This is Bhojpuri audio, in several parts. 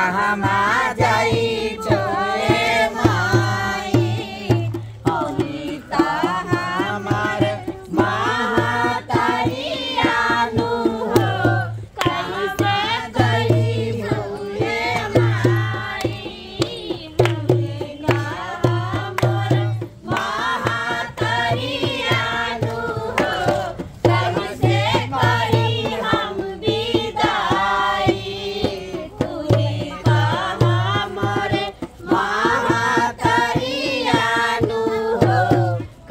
कहमा जाई छोए माई अनिता हमार महातारियानु हो कैसे गई भूले माई अनिता हमार महातारियानु हो कैसे करी हम विदाई तुही हमारे महातारियानु हो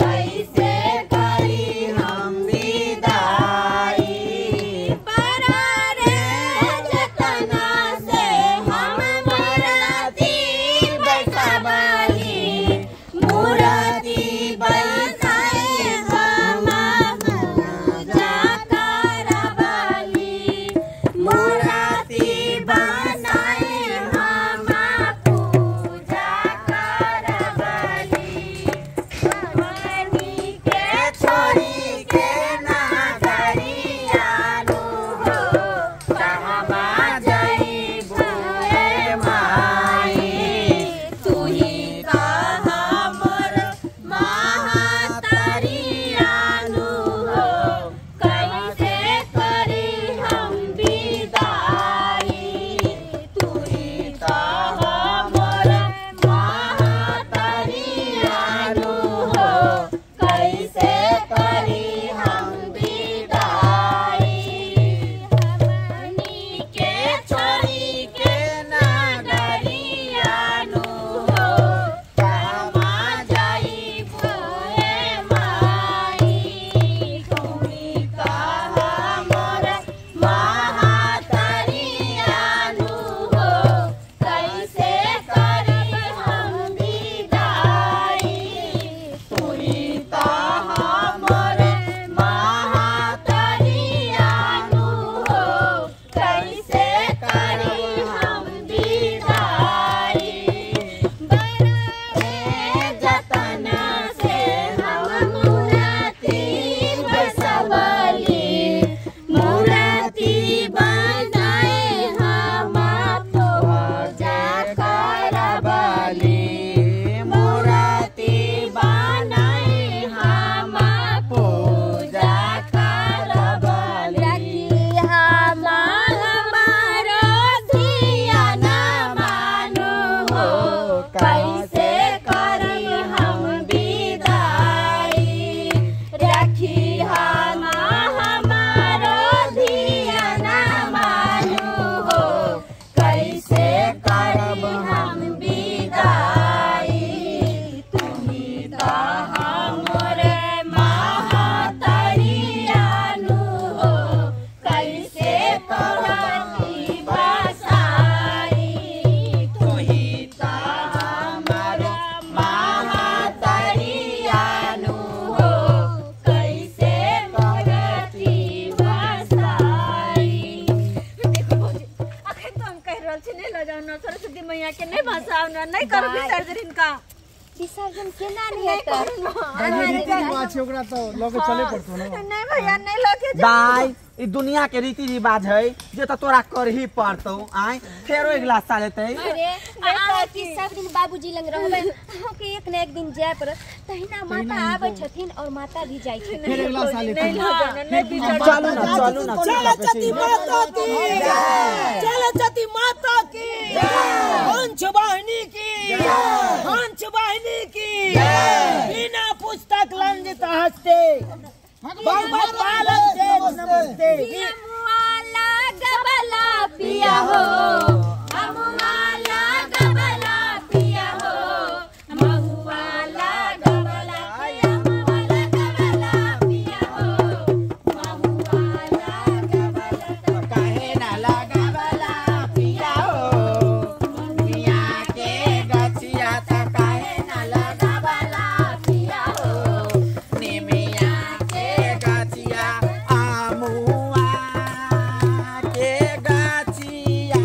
कैसे करी हम विदाई परारे जतना से हम मूर्ति बैठवाली मूर्ति बैठाए हम पूजा करवाली मूर्ति बनाए हम पूजा करवाली भवानी के छोड़ी के नागरियानु हो कहमा जाई बुए माई तुही हमर महातारियानु हो कैसे करी हम विदाई तुही हमर महातारियानु हो कैसे करी हम विदाई भवानी के छोड़ी के नागरियानु हो कहमा जाई बुए माई तुही हमर महातारियानु हो कैसे करी हम विदाई तुही हमर महातारियानु हो कैसे करी हम विदाई बराए जतना से हम मूर्ति बैठवाली मूर्ति बनाए हम पूजा करवाली मूर्ति बनाए हम पूजा करवाली हमारो धियान मानो हो कैसे करी हम विदाई रखी हमारो धियान मानो हो कैसे करी हम विदाई तुही हमर महातारियानु हो कैसे करती बसाई तुही हमर महातारियानु हो कैसे करती बसाई देखो भौजी अखन तो हम कह रहल छी नहीं ल जाओ ना सरस्वती मैया के नहीं बसाओ ना नहीं करो विसर्जन इनका विसर्जन केना नहीं हेतै रीति रिवाज छै ओकरा तो लगे चले पड़तो ना नहीं भैया नहीं लगे दाई ई दुनिया के रीति रिवाज है जे तो तोरा कर ही पड़तो आय फेरो एक गिलास सा लेते अरे बेटा की सब दिन बाबूजी लंग रहबे के एक न एक दिन जाय पर तहिना माता आबै छथिन और माता भी जाय छथिन फिर एक गिलास सा लेते चलो ना चलो चती माता की चलो चती माता की हंस वाहिनी की हंस वाहिनी की बिना पुस्तक लंजित हस्ते भगवत पालन से नमस्ते अमुआला गबला पिया हो अमुआला गबला पिया हो महुआला गबला पिया हो महुआला गबला काहे ना लगावला पिया हो मिया के गछिया त काहे ना लगावला पिया हो निमिया के गछिया आमुआ के गछिया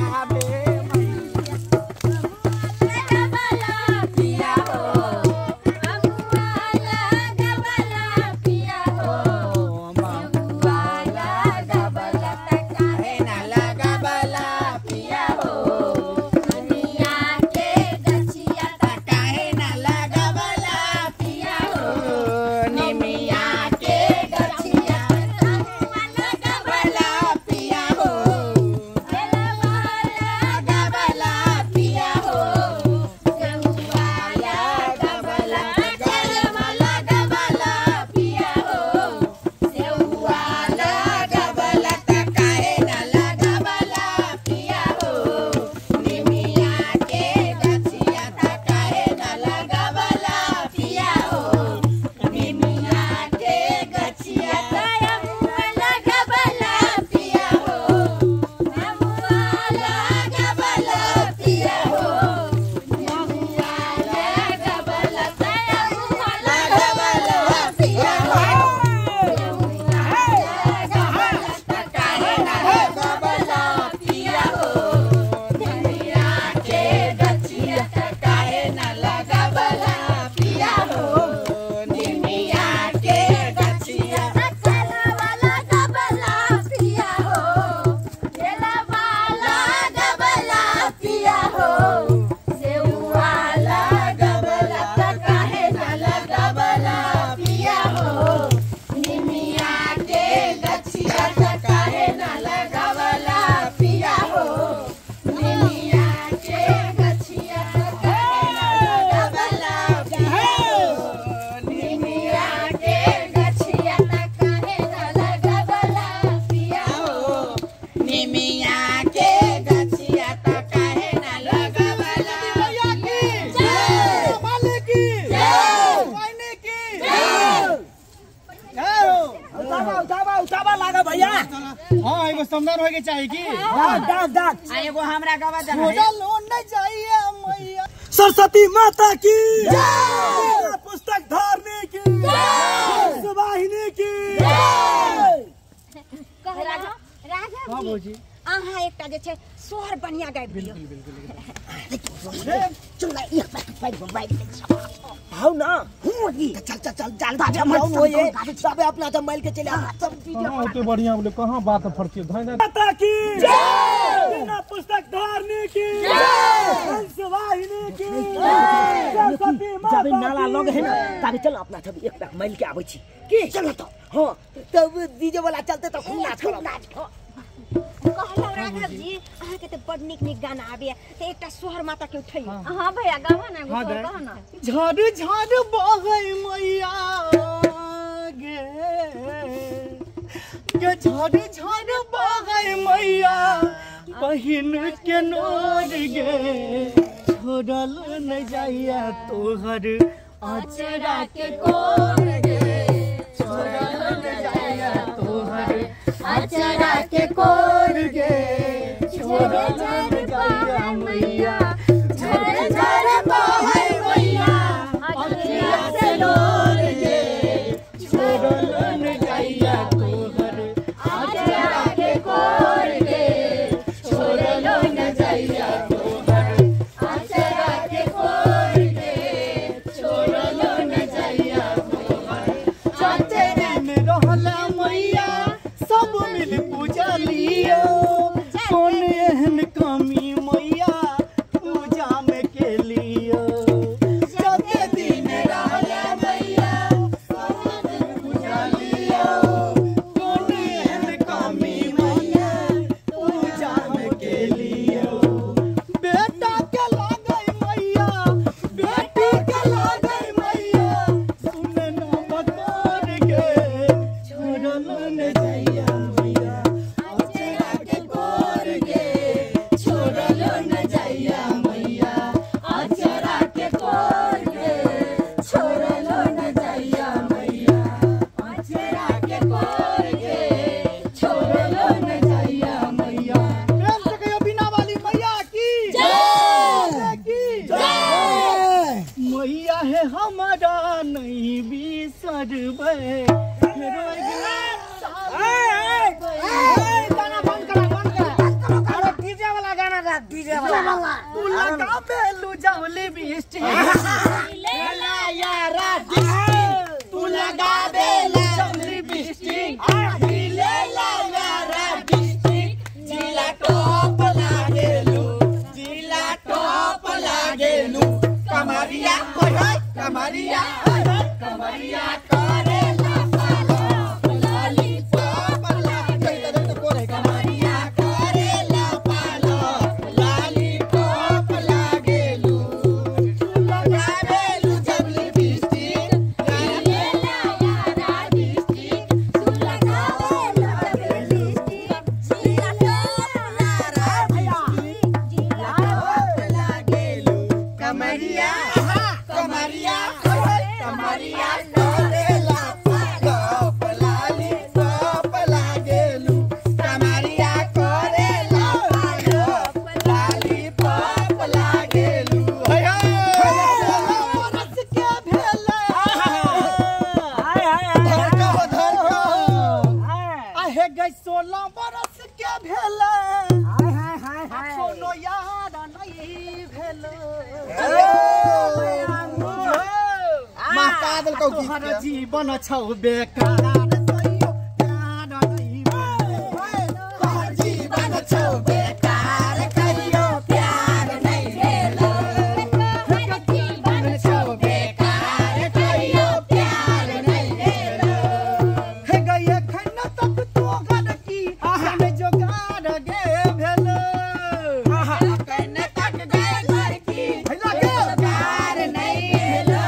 कमदार होके चाहिए की डांस एगो हमरा गवा दे छोड़ा लोन न जाइए मैया सरस्वती माता की जय पुस्तक धारने की जय वाहिनी की कह राजा हां भौजी अहाँ एकटा जे छै सोहर बढ़िया गाबि दियौ चला एक पैक मोबाइल हाउ ना चल जल्दी जाओ हो ये सब अपना तो माइल के चले सब हां ओते बढ़िया बोले कहां बात फरती धैर्य माता की जय बिना पुस्तक धारने की जय वाहिनी की जय सरस्वती माता जब नाला लग है ना तब चल अपना सब एक पैक माइल के आबै छी की चल तो हां तब डीजे वाला चलते तो खूब नाच कहलौ राघव जी अहाँ के त बड नीक गाना आबे त एकटा सोहर माता के उठैयो हां भैया गावा ना एगो कह ना झाड़ झाड़ बहै मैया गे झाड़ झाड़ बहै मैया बहिन के नोर गे छोड़ल न जाइया तोहर आचरा के कोर गे छोड़ल न जाइया तोहर आचरा के कोर गे छोड़ल न जाइया मैया झर झर बहै मैया अखिया से लोर गे छोड़ल न जाइया तोहर आचरा के कोर गे छोड़ल न जाइया तोहर आचरा के कोर गे छोड़ल न जाइया तोहर आचरा में रहला मैया सब मिल पूजा लियो कौन एहन कमी मैया पूजा में के लियो जते दिन रहला मैया सब मिल पूजा लियो कौन एहन कमी मैया पूजा में के लियो बेटा के लागै मैया बेटी के लागै मैया सुन ना बकोर गे छोड़ल न जाइया मैया आचरा के कोर गे छोड़ल न जाइया मैया आचरा के कोर गे छोड़ल न जाइया मैया आचरा के कोर गे छोड़ल न जाइया मैया प्रेम से कहियो बिना वाली मैया की जय की जय मैया है हमारा नहीं बिसरबै गाना बंद करा अरे डीजे वाला गाना रख डीजे वाला तू लगा बेलू जवली बिस्टी लेला यारा डिस्टी तू लगा बेलू जवली बिस्टी लेला यारा डिस्टी जिला टॉप लागेलू कमरिया ओए कमरिया कमरिया करे जीवन छौ बेकार जीवन छौ बेकार कहियो प्यार नहीं भेलो जीवन छौ बेकार कहियो प्यार नहीं भेलो हे गए खन तक तो घर की हम जोगार गे भेलो कन तक गए घर की जोगार नहीं भेलो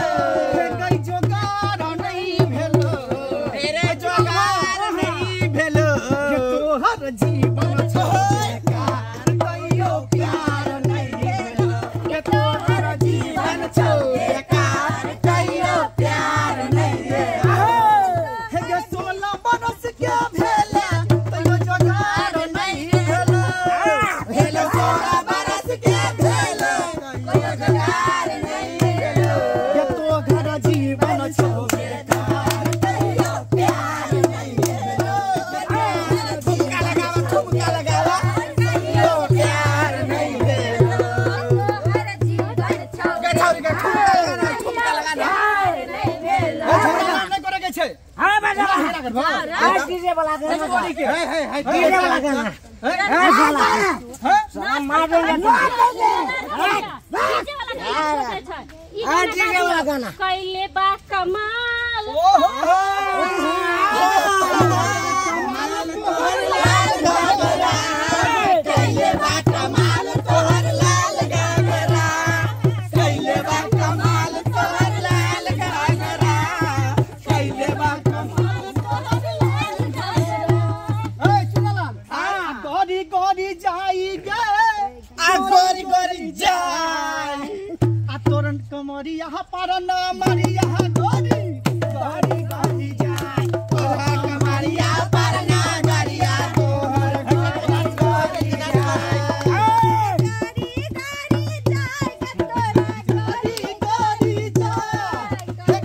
आज डीजे वाला गाना डीजे वाला गाना साला मार देंगे आज डीजे वाला गाना कैले बा कमाल कैले बा कमाल तोहर लाल घाघरा कैले बा कमाल तोहर लाल घाघरा कैले बा कमाल तोहर लाल घाघरा ए सुनलाल गोरी गोरी जाई गे आ गोरी गोरी जाई आ तोरन कमरी यहाँ पर ना मरी यहाँ गोरी गोरी गोरी जाई तोहर कमरी यहाँ पर ना गरिया तोहर गोरी गोरी जाई गोरी गोरी जाई के तोरा गोरी गोरी जाई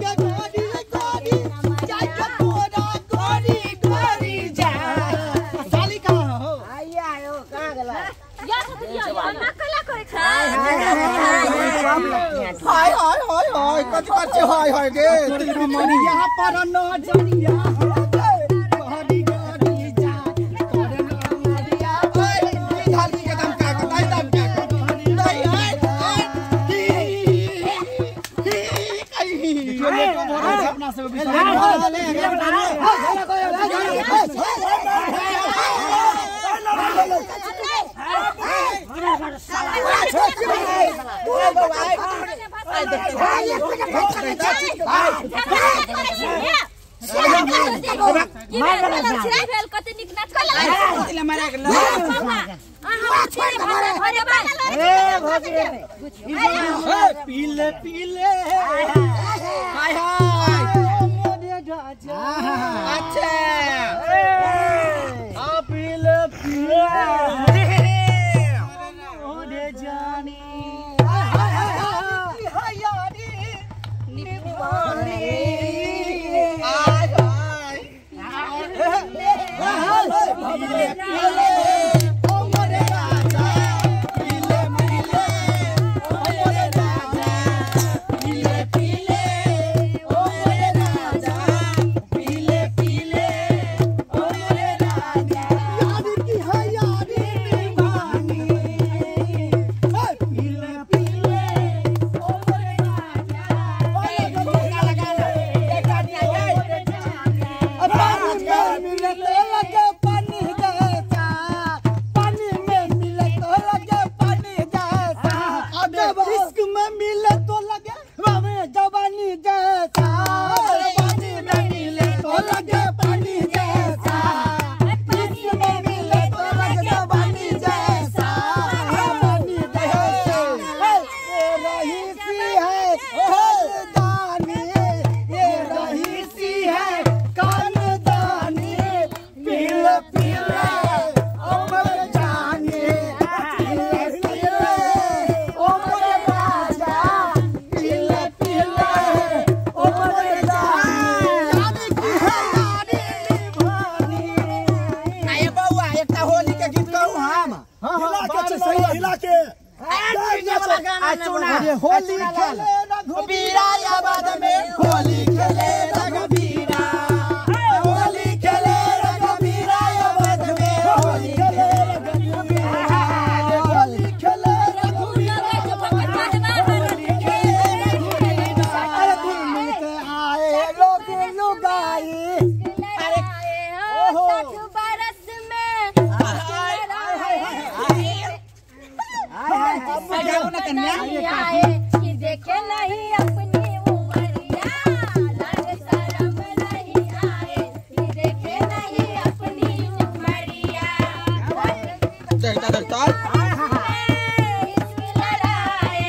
के गोरी गोरी जाई के तोरा गोरी गोरी जाई साली कहाँ हो आइया हो कहाँ गला यार दिया ना कला करे छा हाय हाय हाय हाय कच कच हाय हाय गे तेरी मनी यहाँ पर न जनिया गोरी गोरी जा तोरे न मरिया ओए झाली के दम का बताई दम का नहीं कहीं तो मोर अपना से पीले पीले हाय हाय अच्छा पीले पीले ओरे जानी हयारी निवानी आय हाय पीले पीले ओ मोरे राजा पीले पीले ओ मोरे राजा पीले पीले ओ मोरे राजा पीले पीले ओ मोरे राजा यारी की हयारी निवानी पीले पीले ओ मोरे राजा ओए गला लगा देखा दिया पानी में मिले तो लगे पानी जैसा पानी में मिले तो लगे पानी जैसा अब इश्क में मिले तो लगे हमें जवानी जैसा पानी में मिले तो लगे पानी जैसा इश्क में मिले तो लगे जवानी जैसा पानी जैसा ये रहीसी है खानदानी ये रहीसी है खानदानी पीले पीले उमर जानी पीले पीले उमर राजा पीले पीले उमर जानी यानी की है यानी निभानी आए बउआ एकटा होली के गीत कहू हम हिला के सही हिला के होली खेले रघुबीरा आबाद में होली खेले रघुबीरा होली खेले रघुबीरा आबाद में होली खेले रघुबीरा होली खेले रघुबीरा होली खेले रघुबीरा अरे दिल्ली से आए लोग लुगाई अरे ओहो 60 बरस में नहीं आए कि देखे नहीं अपनी उमरिया लाज शरम नहीं आए कि देखे नहीं अपनी उमरिया इश्क लड़ाए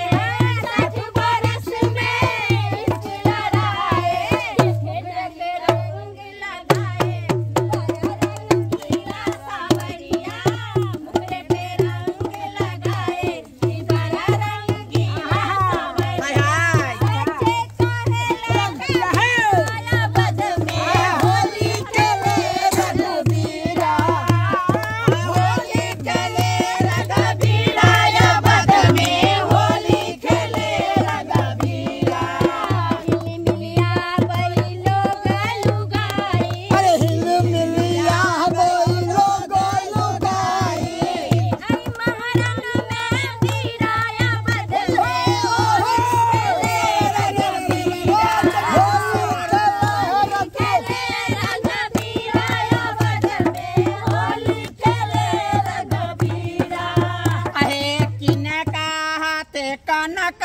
60 बरस में इश्क लड़ाए खेत पे रंग लगाए रंगीला सावरिया मुखड़े पे रंग लगाए बड़ा रंगीला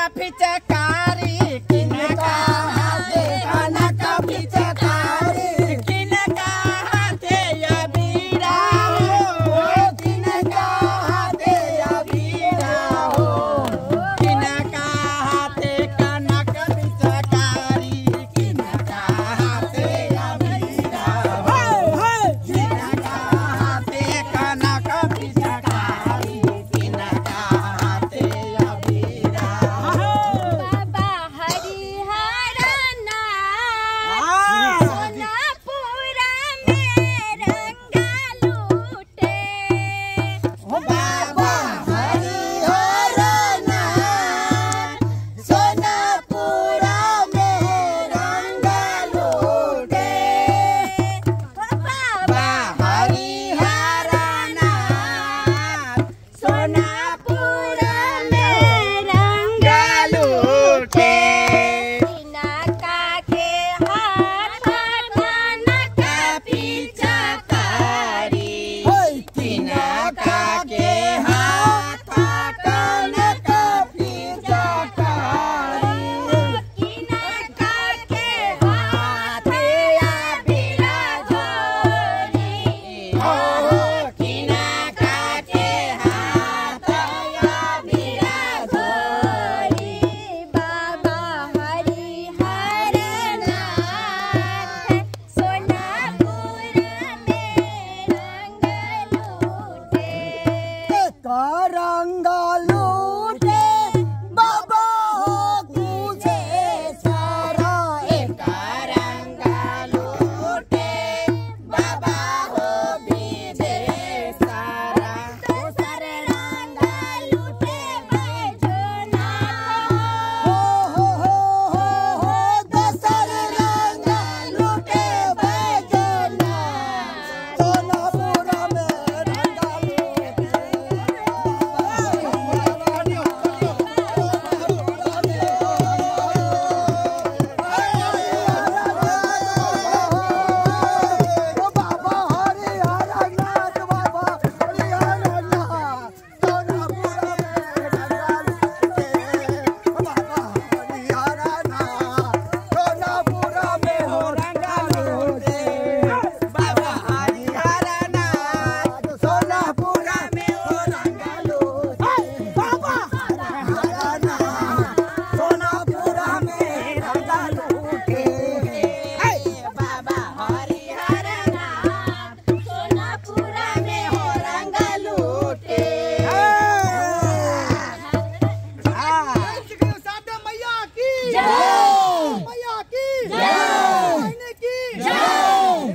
का पिचकारी किनका हाथे कनका पिचकारी किनका हाथे अबीरा हो किनका हाथे अबीरा हो किनका हाथे कनका पिचकारी किनका हाथे अबीरा हो किनका हाथे कनका पिचकारी किनका हाथे अबीरा बाबा हरिहरना सोनापुरा में रंगा लूटे बाबा हरिहरना सोनापुरा में रंग लूटे बा हरिहरना सोनापुरा में रंग लूटे किनका के हाथ कनका पिचकारी किनका के हाथ कनका पिचकारी किनका के हाथ अबीरा झोरी हो किनका के हाथ अबीरा झोरी बाबा हरिहरना सोनापुरा में रंग लूटे रंग लूटे बाबा हो तुझे सारा एक रंग लूटे बाबा हो बीजे सारा दोसर रंग लूटे बैजोना हो दोसर रंग लूटे बैजना सोनापुरा में रंग बाबा हरिहरना बाबा हरिहरना सोनापुरा में रंग बाबा हरिहरना सोनापुरा में हो रंग लूटे बाबा हरिहरना सोनापुरा में हो रंग लूटे बाबा हरिहरना सोनापुरा में रंग लूटे बाबा हरिहरना सोनापुरा में हो रंग लूटे सादा मैया की मैया की महीने की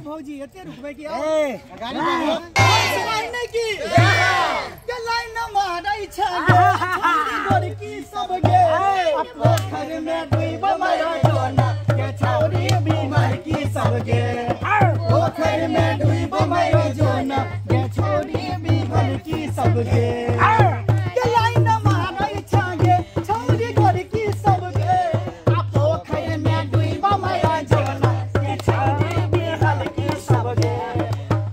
भौजी एते रुकबे की गाड़ी महीने की के लाइन न मारै छ छोरी की सब गे अपना घर में डूब मारा जोना के छोरी बीमार की सब गे पोखर में डूब मारा जोना के छोरी बीमार की सब गे के लाइन न मारै छ गे छोरी घर की सब गे आ पोखर में डूब मारा जोना के छोरी बीमार की सब गे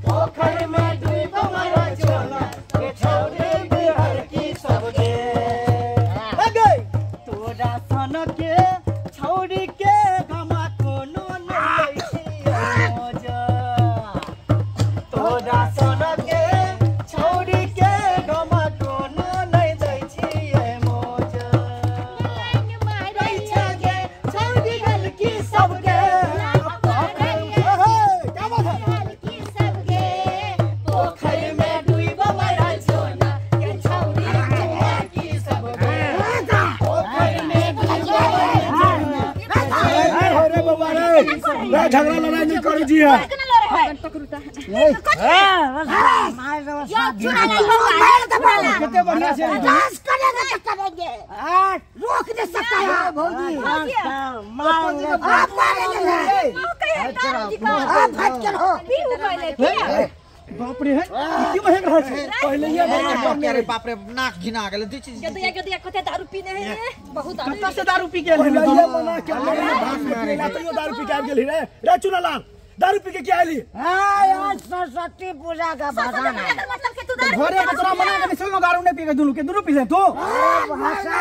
पोखर में डूब मारा जोना के छोरी बीमार की सब गे तोरा सन के छौरी के गमा कोनो नहीं छियै मौजा तोरा सन के छौरी के गमा कोनो नहीं दै छियै मौजा दै छै गे छौरी गलकी सब गे क्या बात है की सबके पोखर में डूब मरा जोना के छौरी की सब गे पोखर में डूब अरे बाबा रे झगड़ा लड़ाई नहीं करी जी है कितने बढ़िया से रोक दे सकता है भौजी बाप रे है की महक रहा है पहले ये अरे बाप रे नाक घिना गेल दी चीज गदिया कते दारू पीने है बहुत दारू कत्ता से दारू पी के ले ये मना के भाग में ना तो यो दारू पी के आ गेली रे चुनालाल दारू पी के क्या आली आज सरस्वती पूजा का बहाना मतलब के तू दारू घरे में तोरा मना के निकल दारू नहीं पिएगा दोनों के दोनों पी ले तू भाषा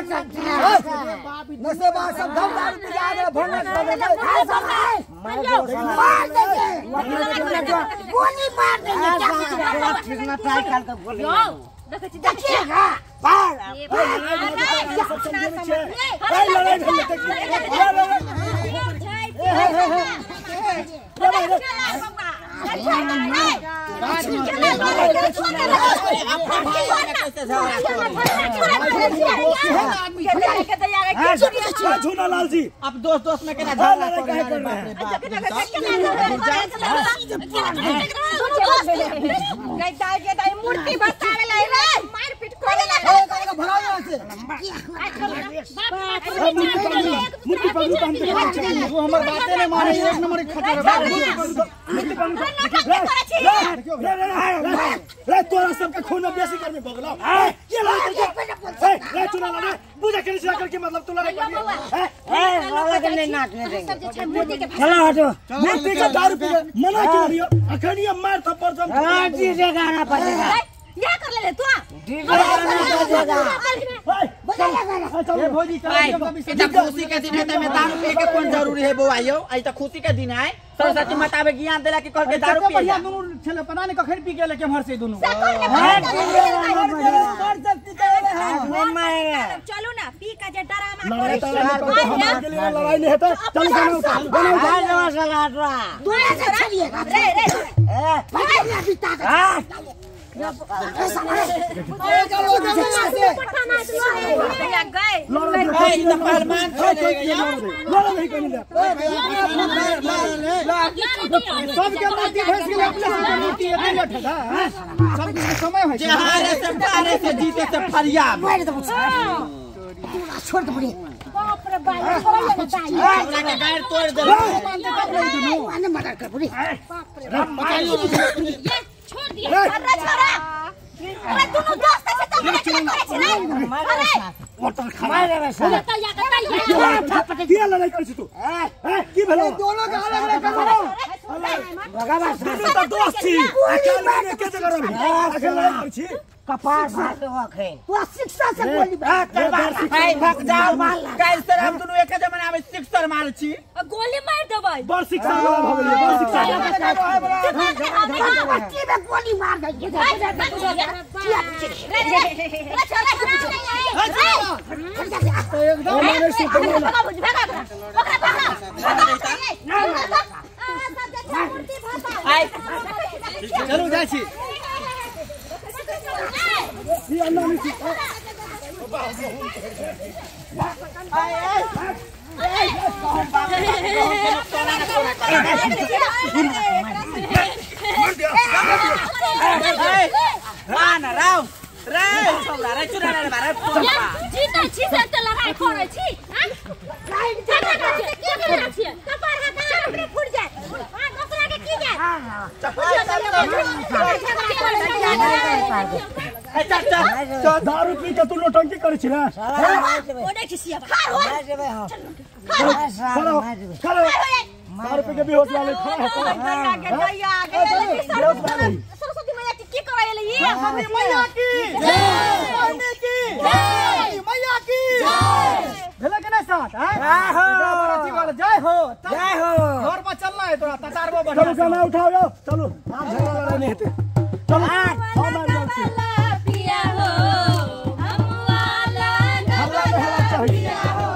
नशे बात सब दम दारू पी जा रहे भरना कर दे मार दे गोली मार दे कितना ट्राई कर के बोले देखिएगा पार झूलालाल जी अब दोस्त दोस्त में केना झगड़ा कर रहे हैं मूर्ति बतावे लाई रे मारपीट करे ला मुट्ठी पकड़ू काम के वो हमर बातें नहीं माने एक नंबर खतरा मुट्ठी पकड़ू रे तोरा सबका खून बेसी करने बगला ये रे चुना ला रे पूजा के निशा करके मतलब तू लड़ाई कर है वाला के नहीं नाचने देंगे चलो हटो मूर्ति का दारू पी मना क्यों रही हो अखनी मार थप्पड़ जम डीजे गाना पड़ेगा क्या कर ले तू डीजे गाना पड़ेगा ये भोजी इतना खुशी के दिन है में दारू पिए के कौन जरूरी है बुआइयो आज तो खुशी के दिन है सरस्वती माता में ज्ञान देला कि कल के दारू पिए बढ़िया दोनों छले पता नहीं कखन पी के लेके मर से दोनों चलो ना पी का जे ड्रामा लड़ाई नहीं होता चल गाना उठा रे रे समय से जीते से फरियाद छोड़ दे बाप रे बाप तोड़ दे मदद कर पूरी छोड़ दिया अरे छोरा अरे दोनों दोस्त से तो करे छे अरे मोटर खराब है वैसा बताया दिया लड़ाई कर छी तू की भेलो दोनों का अलग अलग करो भगवान तो दोस्त छी अकेले में के जगह रही अकेले कर छी कपार मार दो आखे तू शिक्षा से बोली भाग जाओ काल से हम दोनों एक जमाना में शिक्षर मार छी गोली मार देबै बड़ शिक्षा हो गेलै बड़ शिक्षा बच्ची में गोली मार दे एकदम मारे से चलो जाइ छी ये अन्ना नहीं छी जीता छी से त लड़ाई करे छी हां काय के करा छी कपार हाथ में फुट जाए हां दूसरा के की जाए दारू पी के तू नौटंकी करे छी ना ओने खिसिया चलो चलो दारू पी के बेहोश वाले खड़ा है सरस्वती मैया की करायले ये सरस्वती मैया की जय मैया की जय भेला के नहीं साथ है जय हो घर पर चलना है तोरा ततारबो बढ़ा चलो गाना उठाओ चलो आप झगड़ा लड़ाई नहीं होते चलो हम जल्दी पिया हो हम वाला गबला पिया हो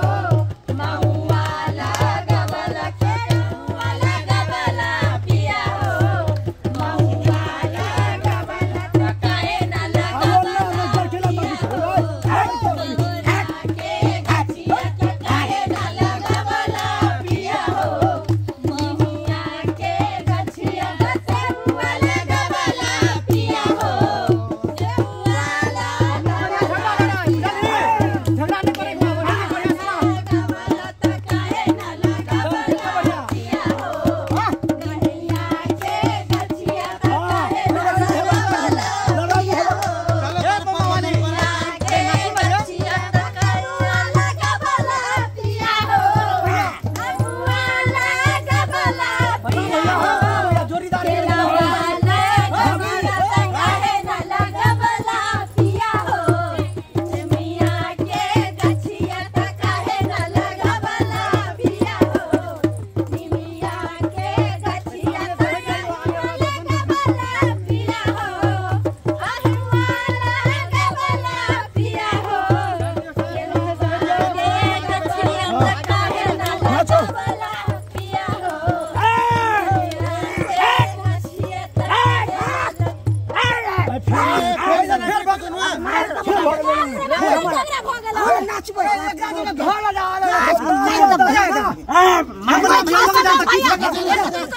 माऊ वाला गबला के वाला गबला पिया हो माऊ वाला गबला काहे ना लगबला के गछिया के काहे ना लगबला पिया हो महुआ के गछिया से वाला गबला पिया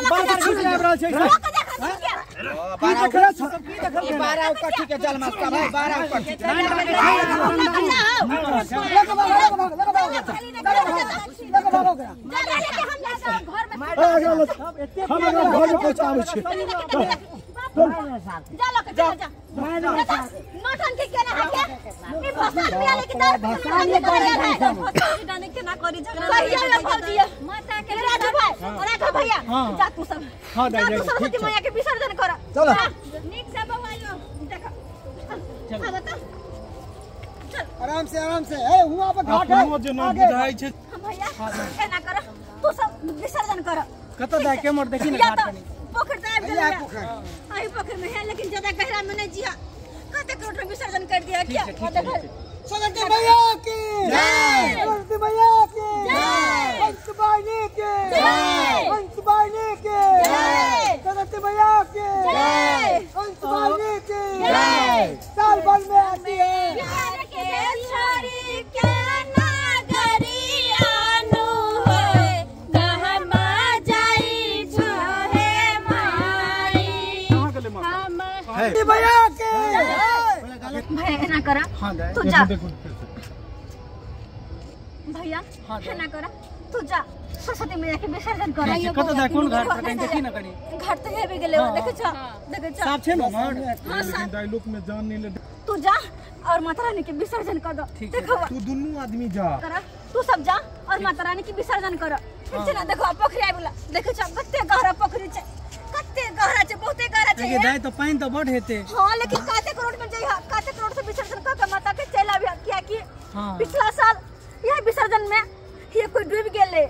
बार घुस आबि रहल छै की देख रहल छ की देख रहल ई 12 कथी के जलमस्ता भाई 12 कथी हम घर में पहुंचाबै छी नौटंकी केना है के ई भसान पिया लेके भसान डाने के ना करी झगड़ा भैया भौजी माता के राजू भाई राघव भैया जा तू सब हां जा सरस्वती मैया के विसर्जन कर चलो नीक से बवाइयो देखो चल बता चल आराम से ए हुआ पे घाट है जो न बुझाई छै भैया केना कर तू सब विसर्जन कर कत जाय के मोर देखी ना घाट कनी पोखर जाब गेल आई पोखर में है लेकिन ज्यादा गहरा में नहीं जिया कते करोड़ में विसर्जन कर दिया क्या सरस्वती मैया की जय सरस्वती मैया की जय पंचबाणी की जय पंचबाणी की जय सरस्वती मैया की जय पंचबाणी की जय साल भर में आती है प्यार के छड़ी के नागरी आनु है गहमा जाई छो है माई सरस्वती मैया की भैया ना करा तू जा भैया ना करा तू जा सरस्वती मैया के विसर्जन कर कत जाय कोन घाट कनी देखी ना कनी घाट तो हेबे गेले देखे छ साफ छै ना हमर लेकिन डायलॉग में जान नहीं ले तू जा और माता रानी के विसर्जन कर दो देखो तू दोनों आदमी जा करा तू सब जा और माता रानी के विसर्जन कर ठीक छै ना देखो पोखरी आइ बोला देखे छ कते गहरा पोखरी छै कते गहरा छै बहुते गहरा छै जाय तो पानी तो बढ़ हेते हां लेकिन काते करोड़ में जइहा काते करोड़ से विसर्जन कर के माता के चला भी किया कि पिछला साल यह विसर्जन में ये कोई डूब गेले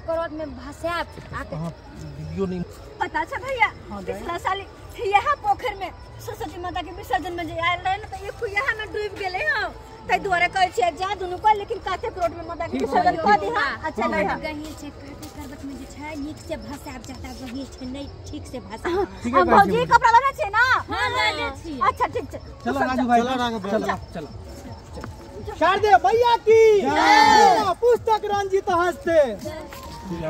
करोड़ में भसाब वीडियो नहीं पता छ भैया पिछला साल यहाँ पोखर में सरस्वती माता के विसर्जन में जे आयल रहे ना तो ये यहाँ में डूब गेले हां तै दुआरे कहै छै जा दुनु को लेकिन काते करोड़ में माता के विसर्जन कर दी हां अच्छा नहीं हां गहिल छै काटे करबत में जे छै नीक से भसाब जाता गहिल छै नहीं ठीक से भसाब हम भौजी कपड़ा लेना छै ना हां ले छी अच्छा ठीक छै चलो राजू भाई चलो शारदे भैया की जय पुस्तक रंजित हस्ते जय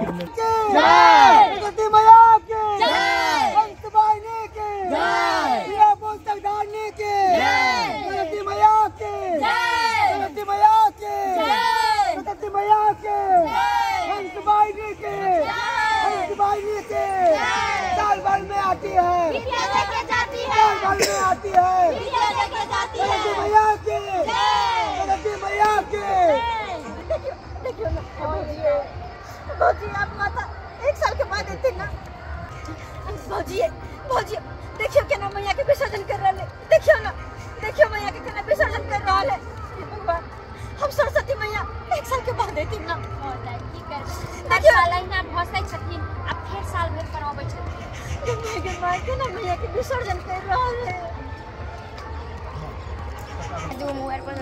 सरस्वती मैया की जय पंचबाणी की जय ये पुस्तक धारनी की जय सरस्वती मैया की जय सरस्वती मैया की जय सरस्वती मैया की जय पंचबाणी की जय पंचबाणी की साल भर में आती है बिटिया लेके जाती है साल भर में आती है बिटिया लेके जाती है सरस्वती मैया की सरस्वती मैया की देखियो ना भौजी आप माता एक साल के बाद आते ना भौजी देखियो केना मैया के विसर्जन कर रहले देखियो मैया के केना विसर्जन कर रहले भगवान हम सरस्वती मैया एक साल के बाद आते ना की कर देखियो लाइना भसै छथिन अब फिर साल भर पर आबै छथिन माय केना मैया के विसर्जन कर रहले जो मोबाइल पर